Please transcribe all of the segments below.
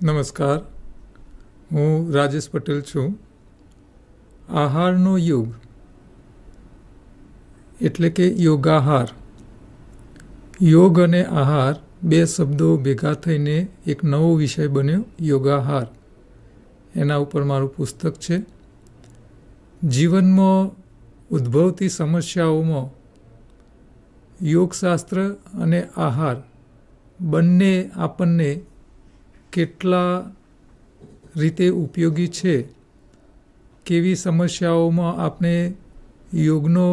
નમસ્કાર, હું રાજેશ પટેલ છું. આહારનો યુગ એટલે કે યોગાહાર. યોગ અને આહાર બે શબ્દો ભેગા થઈને એક નવો વિષય બન્યો, યોગાહાર. એના ઉપર મારું પુસ્તક છે. જીવનમાં ઉદ્ભવતી સમસ્યાઓમાં યોગશાસ્ત્ર અને આહાર બંને આપણને કેટલા રીતે ઉપયોગી છે, કેવી સમસ્યાઓમાં આપણે યોગનો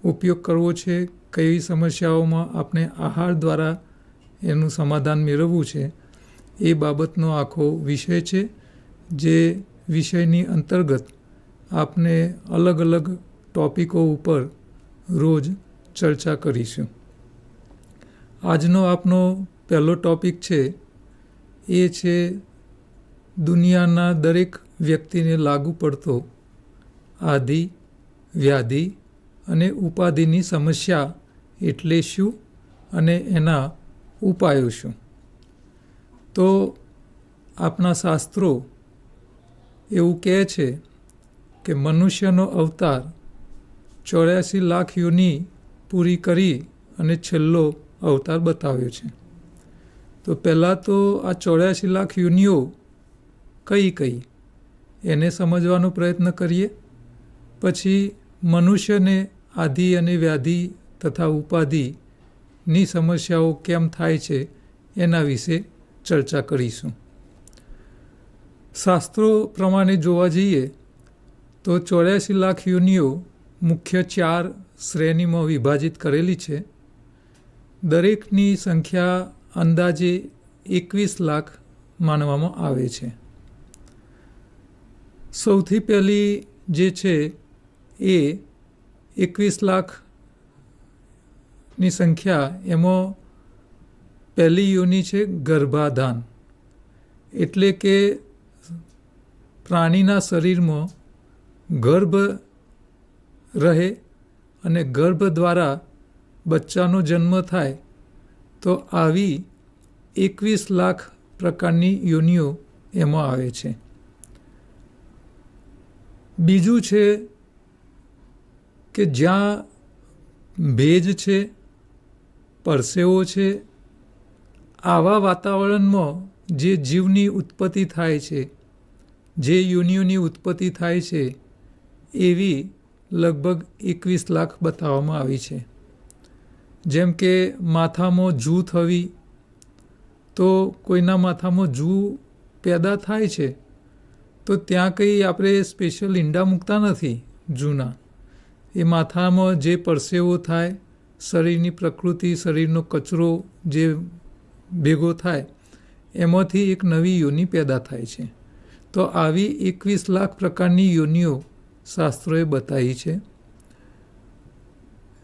ઉપયોગ કરવો છે, કેવી સમસ્યાઓમાં આપણે આહાર દ્વારા એનું સમાધાન મેળવવું છે, એ બાબતનો આખો વિષય છે. જે વિષયની અંતર્ગત આપણે અલગ અલગ ટૉપિકો ઉપર રોજ ચર્ચા કરીશું. આજનો આપનો પહેલો ટૉપિક છે એ છે દુનિયાના દરેક વ્યક્તિને લાગુ પડતો આદિ, વ્યાધિ અને ઉપાધિની સમસ્યા એટલે શું અને એના ઉપાયો શું. તો આપણા શાસ્ત્રો એવું કહે છે કે મનુષ્યનો અવતાર 84 લાખ યોનિ પૂરી કરી અને છેલ્લો અવતાર બતાવ્યો છે. તો પહેલાં તો આ 84 લાખ યોનિઓ કઈ એને સમજવાનો પ્રયત્ન કરીએ. પછી મનુષ્યને આદિ અને વ્યાધિ તથા ઉપાધિની સમસ્યાઓ કેમ થાય છે એના વિશે ચર્ચા કરીશું. શાસ્ત્રો પ્રમાણે જોવા જઈએ તો 84 લાખ યોનિઓ મુખ્ય 4 શ્રેણીમાં વિભાજિત કરેલી છે. દરેકની સંખ્યા અંદાજે 21 લાખ માનવામાં આવે છે. સૌથી પહેલી જે છે એ 21 લાખની સંખ્યા, એમાં પહેલી યોનિ છે ગર્ભાધાન. એટલે કે પ્રાણીના શરીરમાં ગર્ભ રહે અને ગર્ભ દ્વારા બચ્ચાનો જન્મ થાય. તો આવી 21 લાખ પ્રકારની યોનિઓ એમાં આવે છે. બીજું છે કે જ્યાં ભેજ છે, પરસેવો છે, આવા વાતાવરણમાં જે જીવની ઉત્પત્તિ થાય છે, જે યોનિઓની ઉત્પત્તિ થાય છે, એવી લગભગ 21 લાખ બતાવવામાં આવી છે. જેમ કે માથામાં જૂ થવી, તો કોઈના માથામાં જૂ પેદા થાય છે તો ત્યાં કંઈ આપણે સ્પેશિયલ ઈંડા મૂકતા નથી જૂના. એ માથામાં જે પરસેવો થાય, શરીરની પ્રકૃતિ, શરીરનો કચરો જે ભેગો થાય, એમાંથી એક નવી યોનિ પેદા થાય છે. તો આવી 21 લાખ પ્રકારની યોનિઓ શાસ્ત્રોએ બતાવી છે.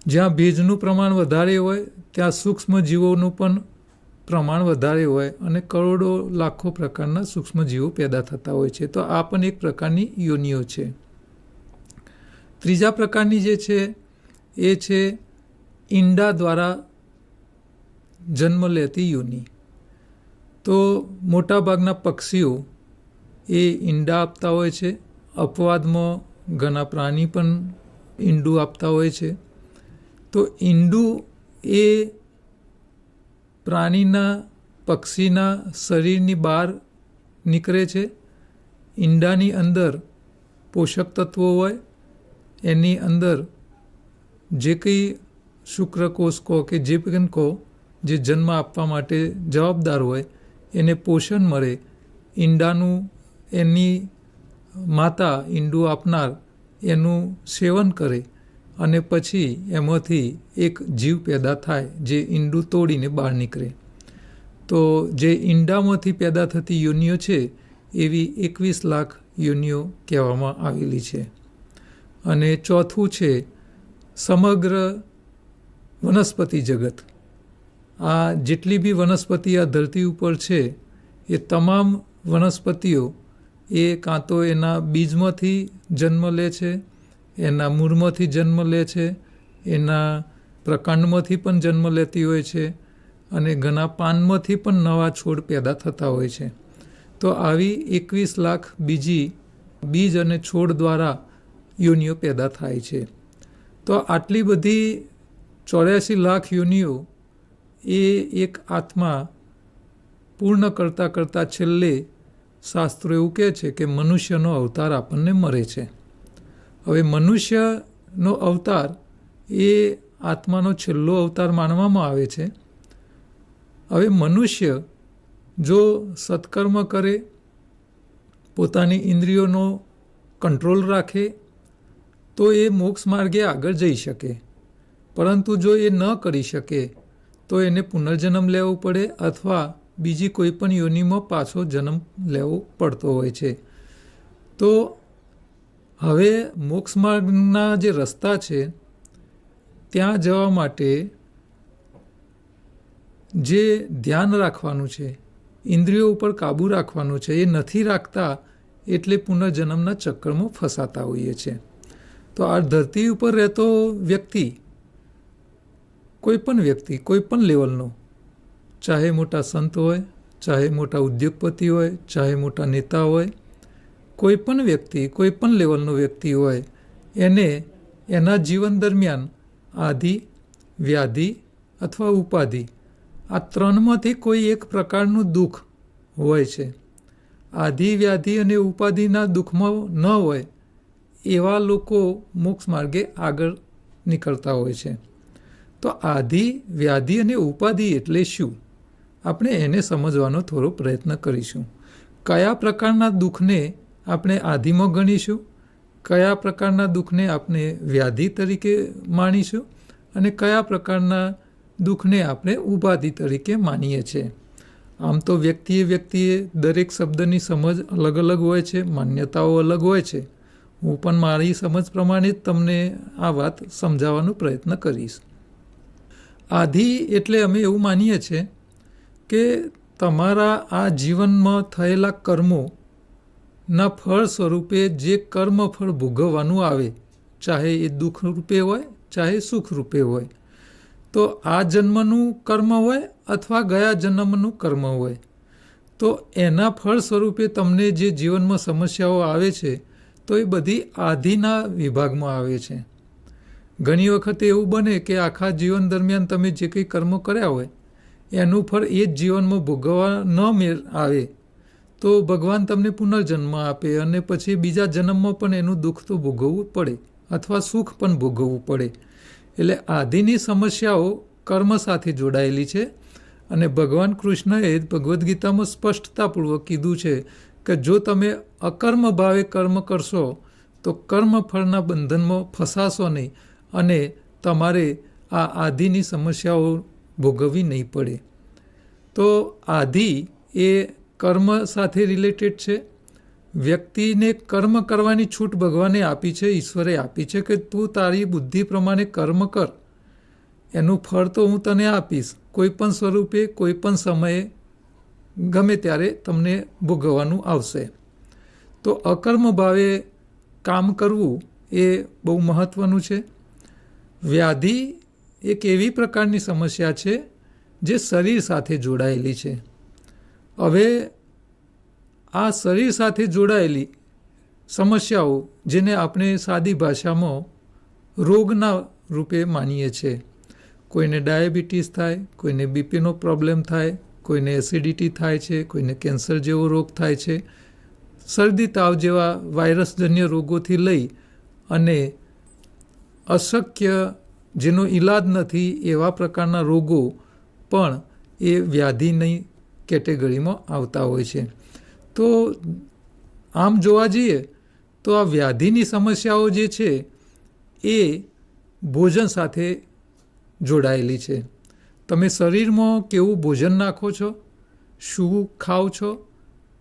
જ્યાં ભેજનું પ્રમાણ વધારે હોય ત્યાં સૂક્ષ્મ જીવોનું પણ પ્રમાણ વધારે હોય અને કરોડો લાખો પ્રકારના સૂક્ષ્મ જીવો પેદા થતા હોય છે. તો આ પણ એક પ્રકારની યોનિઓ છે. ત્રીજા પ્રકારની જે છે એ છે ઈંડા દ્વારા જન્મ લેતી યોનિ. તો મોટાભાગના પક્ષીઓ એ ઈંડા આપતા હોય છે. અપવાદમાં ઘણા પ્રાણી પણ ઈંડું આપતા હોય છે. તો ઈંડું એ પ્રાણીના, પક્ષીના શરીરની બહાર નીકળે છે. ઈંડાની અંદર પોષક તત્વો હોય, એની અંદર જે કંઈ શુક્રકોષ કહો કે જે પણ કહો, જે જન્મ આપવા માટે જવાબદાર હોય, એને પોષણ મળે. ઈંડાનું, એની માતા ઈંડું આપનાર એનું સેવન કરે અને પછી એમાંથી એક જીવ પેદા થાય જે ઈંડું તોડીને બહાર નીકળે. તો જે ઈંડામાંથી પેદા થતી યોનિઓ છે એવી 21 લાખ યોનિઓ કહેવામાં આવેલી છે. અને ચોથું છે સમગ્ર વનસ્પતિ જગત. આ જેટલી બી વનસ્પતિ આ ધરતી ઉપર છે એ તમામ વનસ્પતિઓ એ કાં તો એના બીજમાંથી જન્મ લે છે, એના મૂળમાંથી જન્મ લે છે, એના પ્રકાંડમાંથી પણ જન્મ લેતી હોય છે અને ઘણા પાનમાંથી પણ નવા છોડ પેદા થતા હોય છે. તો આવી 21 લાખ બીજી બીજ અને છોડ દ્વારા યોનિઓ પેદા થાય છે. તો આટલી બધી 84 લાખ યોનિઓ એ એક આત્મા પૂર્ણ કરતાં કરતાં છેલ્લે શાસ્ત્રો એવું કહે છે કે મનુષ્યનો અવતાર આપણને મળે છે. હવે મનુષ્યનો અવતાર એ આત્માનો છેલ્લો અવતાર માનવામાં આવે છે. હવે મનુષ્ય જો સત્કર્મ કરે, પોતાની ઇન્દ્રિયોનો કંટ્રોલ રાખે, તો એ મોક્ષ માર્ગે આગળ જઈ શકે. પરંતુ જો એ ન કરી શકે તો એને પુનર્જન્મ લેવો પડે અથવા બીજી કોઈ પણ યોનિમાં પાછો જન્મ લેવો પડતો હોય છે. તો હવે મોક્ષ માર્ગના જે રસ્તા છે ત્યાં જવા માટે જે ધ્યાન રાખવાનું છે, ઇન્દ્રિયો ઉપર કાબૂ રાખવાનું છે, એ નથી રાખતા એટલે પુનર્જન્મના ચક્કરમાં ફસાતા હોઈએ છીએ. તો આ ધરતી ઉપર રહેતો વ્યક્તિ, કોઈ પણ લેવલનો, ચાહે મોટા સંત હોય, ચાહે મોટા ઉદ્યોગપતિ હોય, ચાહે મોટા નેતા હોય, કોઈ પણ વ્યક્તિ, કોઈ પણ લેવલનો વ્યક્તિ હોય, એને એના જીવન દરમિયાન આધિ, વ્યાધિ અથવા ઉપાધિ આ ત્રણમાંથી કોઈ એક પ્રકારનું દુઃખ હોય છે. આધિ, વ્યાધિ અને ઉપાધિના દુઃખમાં ન હોય એવા લોકો મોક્ષ માર્ગે આગળ નીકળતા હોય છે. તો આધિ, વ્યાધિ અને ઉપાધિ એટલે શું? આપણે એને સમજવાનો થોડો પ્રયત્ન કરીશું. કયા પ્રકારના દુઃખને આપણે આધિમાં ગણીશું, કયા પ્રકારના દુઃખને આપણે વ્યાધિ તરીકે માનીશું અને કયા પ્રકારના દુઃખને આપણે ઉપાધિ તરીકે માનીએ છીએ. આમ તો વ્યક્તિએ દરેક શબ્દની સમજ અલગ અલગ હોય છે, માન્યતાઓ અલગ હોય છે. હું પણ મારી સમજ પ્રમાણે જ તમને આ વાત સમજાવવાનો પ્રયત્ન કરીશ. આધિ એટલે અમે એવું માનીએ છીએ કે તમારા આ જીવનમાં થયેલા કર્મોના ફળ સ્વરૂપે જે કર્મફળ ભોગવવાનું આવે, ચાહે એ દુઃખ રૂપે હોય, ચાહે સુખ રૂપે હોય, તો આ જન્મનું કર્મ હોય અથવા ગયા જન્મનું કર્મ હોય, તો એના ફળ સ્વરૂપે તમને જે જીવનમાં સમસ્યાઓ આવે છે તો એ બધી આધિના વિભાગમાં આવે છે. ઘણી વખત એવું બને કે આખા જીવન દરમિયાન તમે જે કંઈ કર્મો કર્યા હોય એનું ફળ એ જ જીવનમાં ભોગવવા ન મેળ આવે તો ભગવાન તમને પુનર્જન્મ આપે અને પછી બીજા જન્મમાં પણ એનું દુઃખ તો ભોગવવું પડે અથવા સુખ પણ ભોગવવું પડે. એટલે આધિની સમસ્યાઓ કર્મ સાથે જોડાયેલી છે અને ભગવાન કૃષ્ણએ ભગવદ્ ગીતામાં સ્પષ્ટતાપૂર્વક કીધું છે કે જો તમે અકર્મ ભાવે કર્મ કરશો તો કર્મફળના બંધનમાં ફસાશો નહીં અને તમારે આ આધિની સમસ્યાઓ ભોગવવી નહીં પડે. તો આધિ એ કર્મ સાથે રિલેટેડ છે. વ્યક્તિને કર્મ કરવાની છૂટ ભગવાને આપી છે, ઈશ્વરે આપી છે કે તું તારી બુદ્ધિ પ્રમાણે કર્મ કર, એનું ફળ તો હું તને આપીશ, કોઈ પણ સ્વરૂપે, કોઈ પણ સમયે, ગમે ત્યારે તમને ભોગવવાનું આવશે. તો અકર્મ ભાવે કામ કરવું એ બહુ મહત્ત્વનું છે. વ્યાધિ એક એવી પ્રકારની સમસ્યા છે જે શરીર સાથે જોડાયેલી છે. હવે આ શરીર સાથે જોડાયેલી સમસ્યાઓ જેને આપણે સાદી ભાષામાં રોગના રૂપે માનીએ છીએ. કોઈને ડાયાબિટીસ થાય, કોઈને બીપીનો પ્રોબ્લેમ થાય, કોઈને એસિડિટી થાય છે, કોઈને કેન્સર જેવો રોગ થાય છે. શરદી તાવ જેવા વાયરસજન્ય રોગોથી લઈ અને અશક્ય જેનો ઈલાજ નથી એવા પ્રકારના રોગો પણ એ વ્યાધિની કેટેગરીમાં આવતા હોય છે. તો આમ જોવા જઈએ તો આ વ્યાધિની સમસ્યાઓ જે છે એ ભોજન સાથે જોડાયેલી છે. તમે શરીરમાં કેવું ભોજન નાખો છો, શું ખાઓ છો,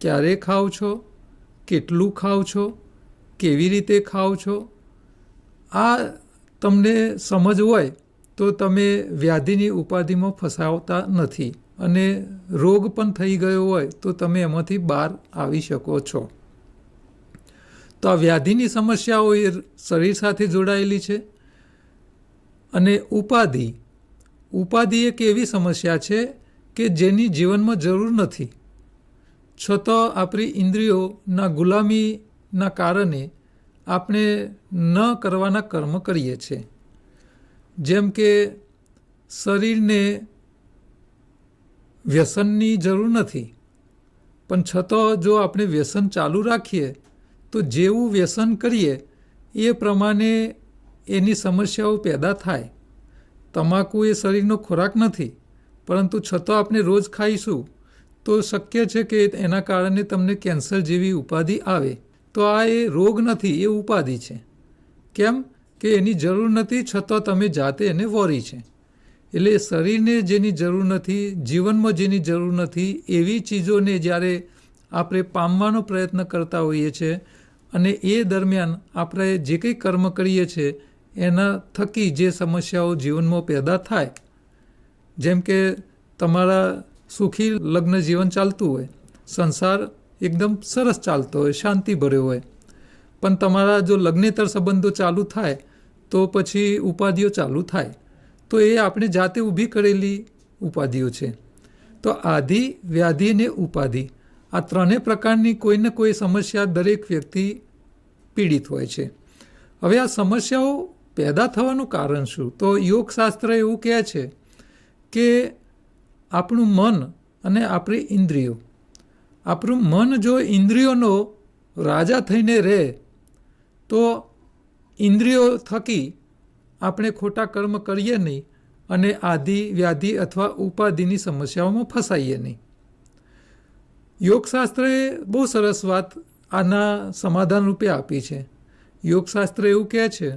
ક્યારે ખાઓ છો, કેટલું ખાઓ છો, કેવી રીતે ખાઓ છો, આ તમને સમજ હોય તો તમે વ્યાધિની ઉપાધિમાં ફસાવતા નથી અને રોગ પણ થઈ ગયો હોય તો તમે એમાંથી બહાર આવી શકો છો. તો આ વ્યાધિની સમસ્યાઓ એ શરીર સાથે જોડાયેલી છે. અને ઉપાધિ એક એવી સમસ્યા છે કે જેની જીવનમાં જરૂર નથી. છતાં આપણી ઇન્દ્રિયોના ગુલામીના કારણે આપણે ન કરવાના કર્મ કરીએ છીએ. જેમ કે શરીરને વ્યસનની જરૂર નથી, પણ છતાં જો આપણે વ્યસન ચાલુ રાખીએ તો જેવું વ્યસન કરીએ એ પ્રમાણે એની સમસ્યાઓ પેદા થાય. તમાકુ એ શરીરનો ખોરાક નથી, પરંતુ છતાં આપણે રોજ ખાઈશું તો શક્ય છે કે એના કારણે તમને કેન્સર જેવી ઉપાધિ આવે. તો આ એ રોગ નથી, એ ઉપાધિ છે. કેમ કે એની જરૂર નથી, છતાં તમે જાતે એને વોરી છે. એટલે શરીરને જેની જરૂર નથી, જીવનમાં જેની જરૂર નથી, એવી ચીજોને જ્યારે આપણે પામવાનો પ્રયત્ન કરતા હોઈએ છીએ અને એ દરમિયાન આપણે જે કંઈ કર્મ કરીએ છીએ એના થકી જે સમસ્યાઓ જીવનમાં પેદા થાય, જેમ કે તમારા સુખી લગ્ન જીવન ચાલતું હોય, સંસાર એકદમ સરસ ચાલતો હોય, શાંતિ ભર્યો હોય, પણ તમારા જો લગ્નેતર સંબંધો ચાલુ થાય તો પછી ઉપાધિઓ ચાલુ થાય. તો એ આપણે જાતે ઊભી કરેલી ઉપાધિઓ છે. તો આધિ, વ્યાધિ ને ઉપાધિ, આ ત્રણેય પ્રકારની કોઈને કોઈ સમસ્યા દરેક વ્યક્તિ પીડિત હોય છે. હવે આ સમસ્યાઓ પેદા થવાનું કારણ શું? તો યોગશાસ્ત્ર એવું કહે છે કે આપણું મન અને આપણી ઇન્દ્રિયો, આપણું મન જો ઇન્દ્રિયોનો રાજા થઈને રહે તો ઇન્દ્રિયો થકી આપણે ખોટા કર્મ કરીએ નહીં અને આધિ, વ્યાધિ અથવા ઉપાધિની સમસ્યાઓમાં ફસાઈએ નહીં. યોગશાસ્ત્રએ બહુ સરસ વાત આના સમાધાન રૂપે આપી છે. યોગશાસ્ત્ર એવું કહે છે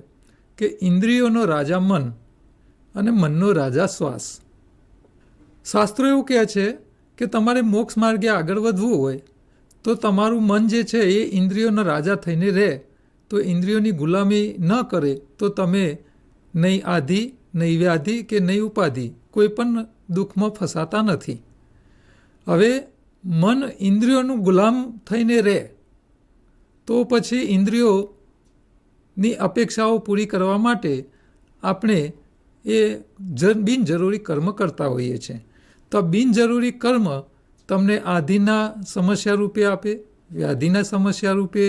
કે ઇન્દ્રિયોનો રાજા મન અને મનનો રાજા શ્વાસ. શાસ્ત્રો એવું કહે છે કે તમારે મોક્ષ માર્ગે આગળ વધવું હોય તો તમારું મન જે છે એ ઇન્દ્રિયોનો રાજા થઈને રહે, તો ઇન્દ્રિયોની ગુલામી ન કરે તો તમે નહીં આધિ, નહીં વ્યાધિ કે નહીં ઉપાધિ કોઈ પણ દુઃખમાં ફસાતા નથી. હવે મન ઇન્દ્રિયોનું ગુલામ થઈને રહે તો પછી ઇન્દ્રિયોની અપેક્ષાઓ પૂરી કરવા માટે આપણે એ બિનજરૂરી કર્મ કરતા હોઈએ છીએ. તો બિનજરૂરી કર્મ તમને આધિના સમસ્યા રૂપે આપે, વ્યાધિના સમસ્યા રૂપે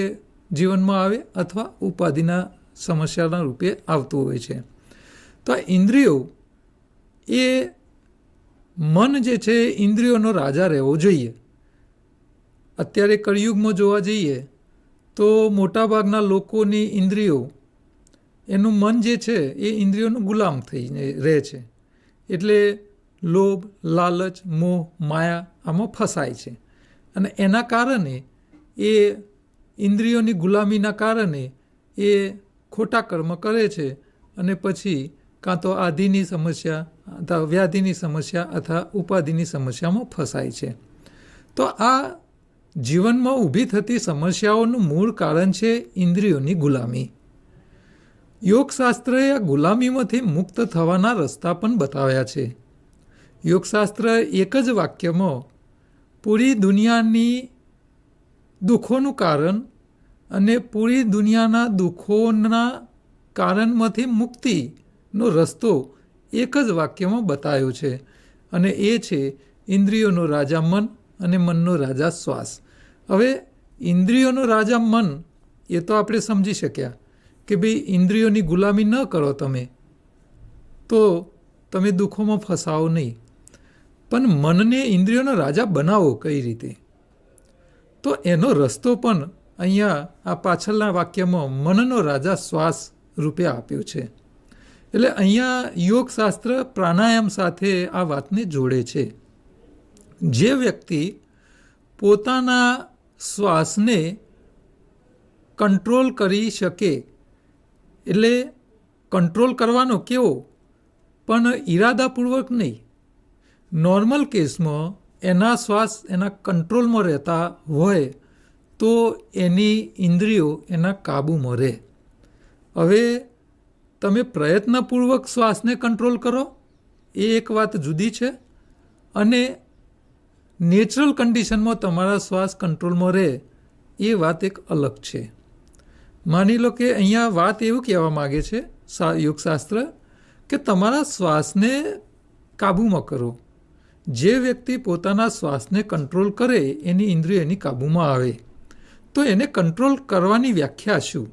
જીવનમાં આવે અથવા ઉપાધિના સમસ્યાના રૂપે આવતું હોય છે. તો આ ઇન્દ્રિયો એ મન જે છે ઇન્દ્રિયોનો રાજા રહેવો જોઈએ. અત્યારે કળિયુગમાં જોવા જઈએ તો મોટાભાગના લોકોની ઇન્દ્રિયો, એનું મન જે છે એ ઇન્દ્રિયોનું ગુલામ થઈને રહે છે. એટલે લોભ, લાલચ, મોહ, માયા આમાં ફસાય છે અને એના કારણે એ ઇન્દ્રિયોની ગુલામીના કારણે એ ખોટા કર્મ કરે છે અને પછી કાં તો આધિની સમસ્યા અથવા વ્યાધિની સમસ્યા અથવા ઉપાધિની સમસ્યામાં ફસાય છે. તો આ જીવનમાં ઊભી થતી સમસ્યાઓનું મૂળ કારણ છે ઇન્દ્રિયોની ગુલામી. યોગશાસ્ત્રએ આ ગુલામીમાંથી મુક્ત થવાના રસ્તા પણ બતાવ્યા છે. યોગશાસ્ત્ર એક જ વાક્યમાં પૂરી દુનિયાની દુઃખોનું કારણ અને પૂરી દુનિયાના દુઃખોના કારણમાંથી મુક્તિનો રસ્તો એક જ વાક્યમાં બતાવ્યો છે અને એ છે ઇન્દ્રિયોનો રાજા મન અને મનનો રાજા શ્વાસ. હવે ઇન્દ્રિયોનો રાજા મન એ તો આપણે સમજી શક્યા કે ભાઈ ઇન્દ્રિયોની ગુલામી ન કરો તમે તો તમે દુઃખોમાં ફસાવો નહીં. પણ મનને ઇન્દ્રિયોનો રાજા બનાવો કઈ રીતે? તો એનો રસ્તો પણ અહીંયા આ પાછળના વાક્યમાં મનનો રાજા શ્વાસ રૂપે આપ્યો છે. એટલે અહીંયા યોગશાસ્ત્ર પ્રાણાયામ સાથે આ વાતને જોડે છે. જે વ્યક્તિ પોતાના શ્વાસને કંટ્રોલ કરી શકે, એટલે કંટ્રોલ કરવાનો કેવો, પણ ઈરાદાપૂર્વક નહીં. નોર્મલ કેસમાં એના શ્વાસ એના કંટ્રોલમાં રહેતા હોય તો એની ઇન્દ્રિયો એના કાબૂમાં રહે. હવે તમે પ્રયત્નપૂર્વક શ્વાસને કંટ્રોલ કરો એ એક વાત જુદી છે અને નેચરલ કન્ડિશનમાં તમારા શ્વાસ કંટ્રોલમાં રહે એ વાત એક અલગ છે. માની લો કે અહીંયા વાત એવું કહેવા માગે છે યોગશાસ્ત્ર કે તમારા શ્વાસને કાબૂમાં કરો. જે વ્યક્તિ પોતાના શ્વાસને કંટ્રોલ કરે એની ઇન્દ્રિય એની કાબૂમાં આવે. તો એને કંટ્રોલ કરવાની વ્યાખ્યા શું?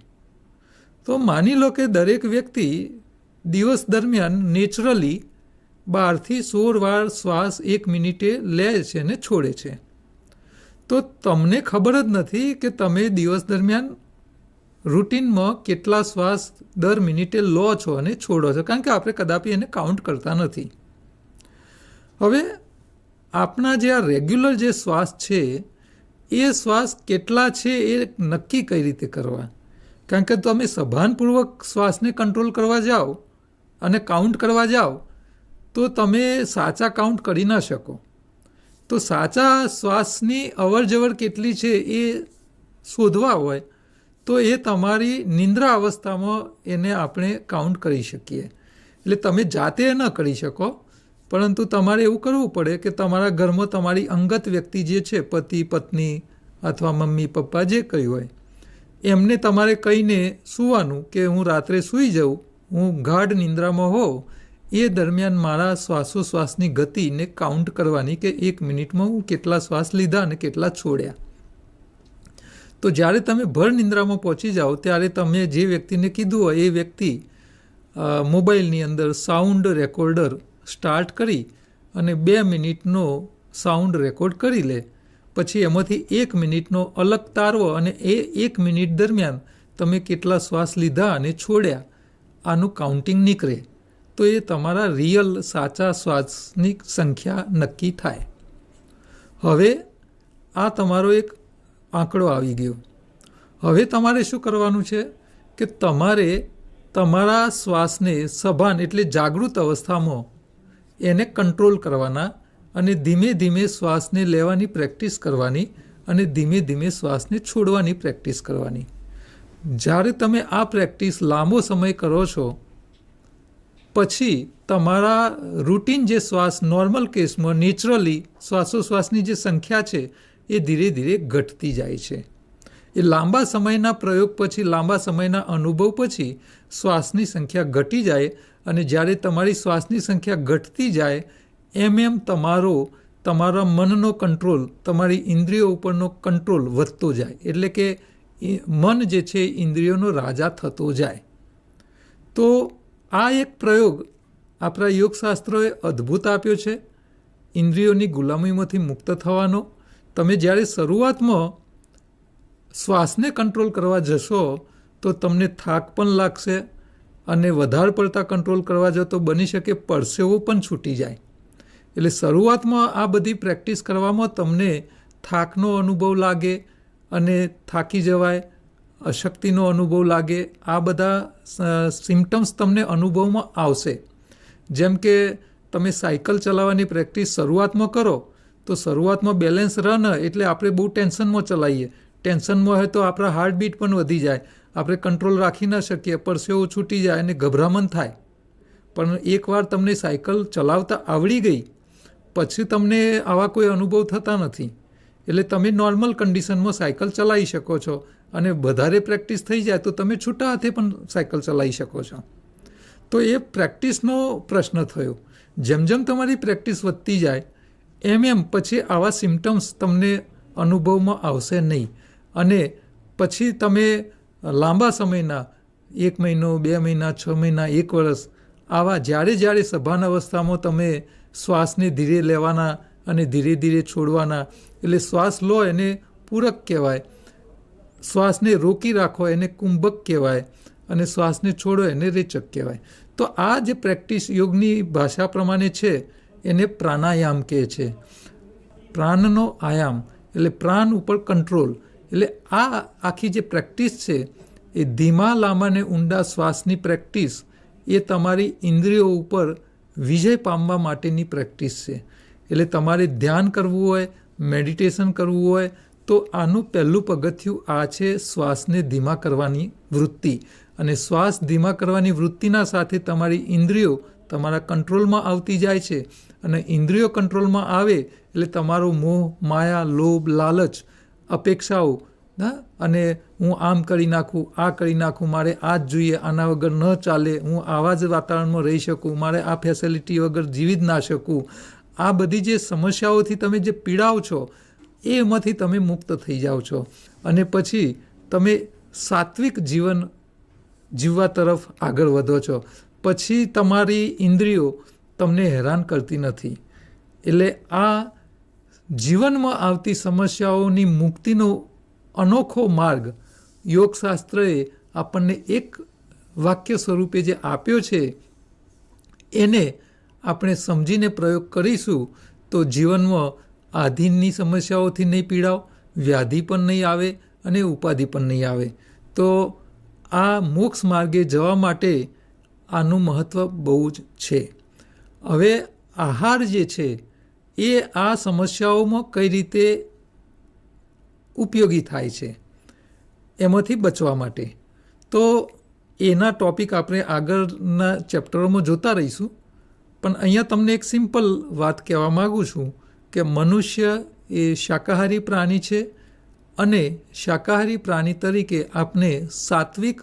તો માની લો કે દરેક વ્યક્તિ દિવસ દરમિયાન નેચરલી 12થી 16 વાર શ્વાસ 1 મિનિટે લે છે ને છોડે છે. તો તમને ખબર જ નથી કે તમે દિવસ દરમિયાન રૂટીનમાં કેટલા શ્વાસ દર મિનિટે લો છો અને છોડો છો, કારણ કે આપણે કદાપી એને કાઉન્ટ કરતા નથી. હવે આપણા જે આ રેગ્યુલર જે શ્વાસ છે એ શ્વાસ કેટલા છે એ નક્કી કઈ રીતે કરવા? કારણ કે તમે સભાનપૂર્વક શ્વાસને કંટ્રોલ કરવા જાઓ અને કાઉન્ટ કરવા જાઓ તો તમે સાચા કાઉન્ટ કરી ના શકો. તો સાચા શ્વાસની અવરજવર કેટલી છે એ શોધવા હોય તો એ તમારી નિંદ્રા અવસ્થામાં એને આપણે કાઉન્ટ કરી શકીએ. એટલે તમે જાતે ન કરી શકો, પરંતુ તમારે એવું કરવું પડે કે તમારા ઘરમાં તમારી અંગત વ્યક્તિ જે છે, પતિ પત્ની અથવા મમ્મી પપ્પા જે કંઈ હોય, એમને તમારે કહીને સૂવાનું કે હું રાત્રે સૂઈ જાઉં, હું ગાઢ નિંદ્રામાં હોઉં, એ દરમિયાન મારા શ્વાસોશ્વાસની ગતિને કાઉન્ટ કરવાની કે 1 મિનિટમાં હું કેટલા શ્વાસ લીધા અને કેટલા છોડ્યા. તો જ્યારે તમે ભર નિંદ્રામાં પહોંચી જાઓ ત્યારે તમે જે વ્યક્તિને કીધું હોય એ વ્યક્તિ મોબાઈલની અંદર સાઉન્ડ રેકોર્ડર સ્ટાર્ટ કરી અને 2 મિનિટનો સાઉન્ડ રેકોર્ડ કરી લે. પછી એમાંથી 1 મિનિટનો અલગ તારવો અને એ 1 મિનિટ દરમિયાન તમે કેટલા શ્વાસ લીધા અને છોડ્યા આનું કાઉન્ટિંગ નીકળે. તો એ તમારા રિયલ સાચા શ્વાસની સંખ્યા નક્કી થાય. હવે આ તમારો એક આંકડો આવી ગયો. હવે તમારે શું કરવાનું છે કે તમારે તમારા શ્વાસને સભાન એટલે જાગૃત અવસ્થામાં એને કંટ્રોલ કરવાના અને ધીમે ધીમે શ્વાસને લેવાની પ્રેક્ટિસ કરવાની અને ધીમે ધીમે શ્વાસને છોડવાની પ્રેક્ટિસ કરવાની. જ્યારે તમે આ પ્રેક્ટિસ લાંબો સમય કરો છો પછી તમારા રૂટીન જે શ્વાસ નોર્મલ કેસમાં નેચરલી શ્વાસોશ્વાસની જે સંખ્યા છે એ ધીરે ધીરે ઘટતી જાય છે. એ લાંબા સમયના પ્રયોગ પછી, લાંબા સમયના અનુભવ પછી શ્વાસની સંખ્યા ઘટી જાય અને જ્યારે તમારી શ્વાસની સંખ્યા ઘટતી જાય એમ તમારા મનનો કંટ્રોલ, તમારી ઇન્દ્રિયો ઉપરનો કંટ્રોલ વધતો જાય. એટલે કે મન જે છે ઇન્દ્રિયોનો રાજા થતો જાય. તો આ એક પ્રયોગ આપણા યોગશાસ્ત્રોએ અદ્ભુત આપ્યો છે ઇન્દ્રિયોની ગુલામીમાંથી મુક્ત થવાનો. તમે જ્યારે શરૂઆતમાં શ્વાસને કંટ્રોલ કરવા જશો તો તમને થાક પણ લાગશે અને વધારે પડતા કંટ્રોલ કરવા જાઓ તો બની શકે પરસેવો પણ છૂટી જાય. એટલે શરૂઆતમાં આ બધી પ્રેક્ટિસ કરવામાં તમને થાકનો અનુભવ લાગે અને થાકી જવાય, અશક્તિનો અનુભવ લાગે, આ બધા સિમ્ટમ્સ તમને અનુભવમાં આવશે. જેમ કે તમે સાયકલ ચલાવવાની પ્રેક્ટિસ શરૂઆતમાં કરો તો શરૂઆતમાં બેલેન્સ રન એટલે આપણે બહુ ટેન્શનમાં ચલાવીએ. ટેન્શનમાં હોય તો આપણા હાર્ટબીટ પણ વધી જાય, આપણે કંટ્રોલ રાખી ન શકીએ, પરસેવો છૂટી જાય અને ગભરામણ થાય. પણ એકવાર તમને સાયકલ ચલાવતા આવડી ગઈ પછી તમને આવા કોઈ અનુભવ થતા નથી. એટલે તમે નોર્મલ કન્ડિશનમાં સાયકલ ચલાવી શકો છો અને વધારે પ્રેક્ટિસ થઈ જાય તો તમે છૂટા હાથે પણ સાયકલ ચલાવી શકો છો. તો એ પ્રેક્ટિસનો પ્રશ્ન થયો. જેમ જેમ તમારી પ્રેક્ટિસ વધતી જાય એમ પછી આવા સિમ્ટમ્સ તમને અનુભવમાં આવશે નહીં અને પછી તમે લાંબા સમયના 1 મહિનો, 2 મહિના, 6 મહિના, 1 વર્ષ આવા જ્યારે સભાન અવસ્થામાં તમે શ્વાસને ધીરે લેવાના અને ધીરે ધીરે છોડવાના. એટલે શ્વાસ લો એને પૂરક કહેવાય, શ્વાસને રોકી રાખો એને કુંભક કહેવાય અને શ્વાસને છોડો એને રેચક કહેવાય. તો આ જે પ્રેક્ટિસ યોગની ભાષા પ્રમાણે છે એને પ્રાણાયામ કહે છે. પ્રાણનો આયામ એટલે પ્રાણ ઉપર કંટ્રોલ. એટલે આ આખી જે પ્રેક્ટિસ છે એ ધીમા લાંબા ને ઊંડા શ્વાસની પ્રેક્ટિસ એ તમારી ઇન્દ્રિયો ઉપર વિજય પામવા માટેની પ્રેક્ટિસ છે. એટલે તમારે ધ્યાન કરવું હોય, મેડિટેશન કરવું હોય તો આનું પહેલું પગથિયું આ છે શ્વાસને ધીમા કરવાની વૃત્તિ. અને શ્વાસ ધીમા કરવાની વૃત્તિના સાથે તમારી ઇન્દ્રિયો તમારા કંટ્રોલમાં આવતી જાય છે અને ઇન્દ્રિયો કંટ્રોલમાં આવે એટલે તમારો મોહ, માયા, લોભ, લાલચ, અપેક્ષાઓ અને હું આમ કરી નાખું, આ કરી નાખું, મારે આ જ જોઈએ, આના વગર ન ચાલે, હું આવા જ વાતાવરણમાં રહી શકું, મારે આ ફેસિલિટી વગર જીવી જ ના શકું, આ બધી જે સમસ્યાઓથી તમે જે પીડાવ છો એમાંથી તમે મુક્ત થઈ જાઓ છો અને પછી તમે સાત્વિક જીવન જીવવા તરફ આગળ વધો છો. પછી તમારી ઇન્દ્રિયો તમને હેરાન કરતી નથી. એટલે આ જીવનમાં આવતી સમસ્યાઓની મુક્તિનો અનોખો માર્ગ યોગશાસ્ત્રએ આપણને એક વાક્ય સ્વરૂપે જે આપ્યો છે એને આપણે સમજીને પ્રયોગ કરીશું તો જીવનમાં આધીનની સમસ્યાઓથી નહીં પીડાવ, વ્યાધિ પણ નહીં આવે અને ઉપાધિ પણ નહીં આવે. તો આ મોક્ષ માર્ગે જવા માટે આનું મહત્ત્વ બહુ જ છે. હવે આહાર જે છે એ આ સમસ્યાઓમાં કઈ રીતે ઉપયોગી થાય છે એમાંથી બચવા માટે, તો એના ટોપિક આપણે આગળના ચેપ્ટરોમાં જોતા રહીશું. પણ અહીંયા તમને એક સિમ્પલ વાત કહેવા માગું છું કે મનુષ્ય એ શાકાહારી પ્રાણી છે અને શાકાહારી પ્રાણી તરીકે આપણે સાત્વિક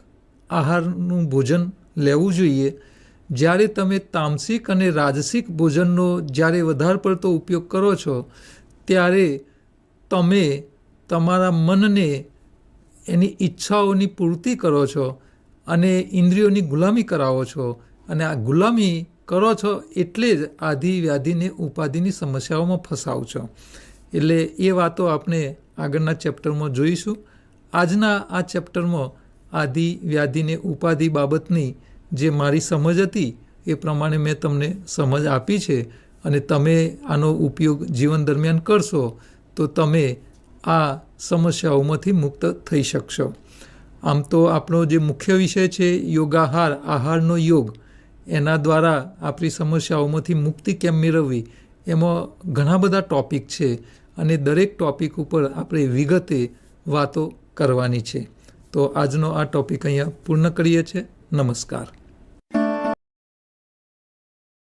આહારનું ભોજન લેવું જોઈએ. જ્યારે તમે તામસિક અને રાજસિક ભોજનનો જ્યારે વધારે પડતો ઉપયોગ કરો છો ત્યારે તમે તમારા મનને એની ઈચ્છાઓની પૂર્તિ કરો છો અને ઇન્દ્રિયોની ગુલામી કરાવો છો અને આ ગુલામી કરો છો એટલે જ આધિ વ્યાધિને ઉપાધિની સમસ્યાઓમાં ફસાવ છો. એટલે એ વાતો આપણે આગળના ચેપ્ટરમાં જોઈશું. આજના આ ચેપ્ટરમાં આધિ વ્યાધિને ઉપાધિ બાબતની જે મારી સમજ હતી એ પ્રમાણે મેં તમને સમજ આપી છે અને તમે આનો ઉપયોગ જીવન દરમિયાન કરશો તો તમે આ સમસ્યાઓમાંથી મુક્ત થઈ શકશો. આમ તો આપણો જે મુખ્ય વિષય છે યોગાહાર, આહારનો યોગ, એના દ્વારા આપણી સમસ્યાઓમાંથી મુક્તિ કેમ મેળવવી એમાં ઘણા બધા ટૉપિક છે અને દરેક ટૉપિક ઉપર આપણે વિગતે વાતો કરવાની છે. તો આજનો આ ટૉપિક અહીંયા પૂર્ણ કરીએ છીએ. નમસ્કાર.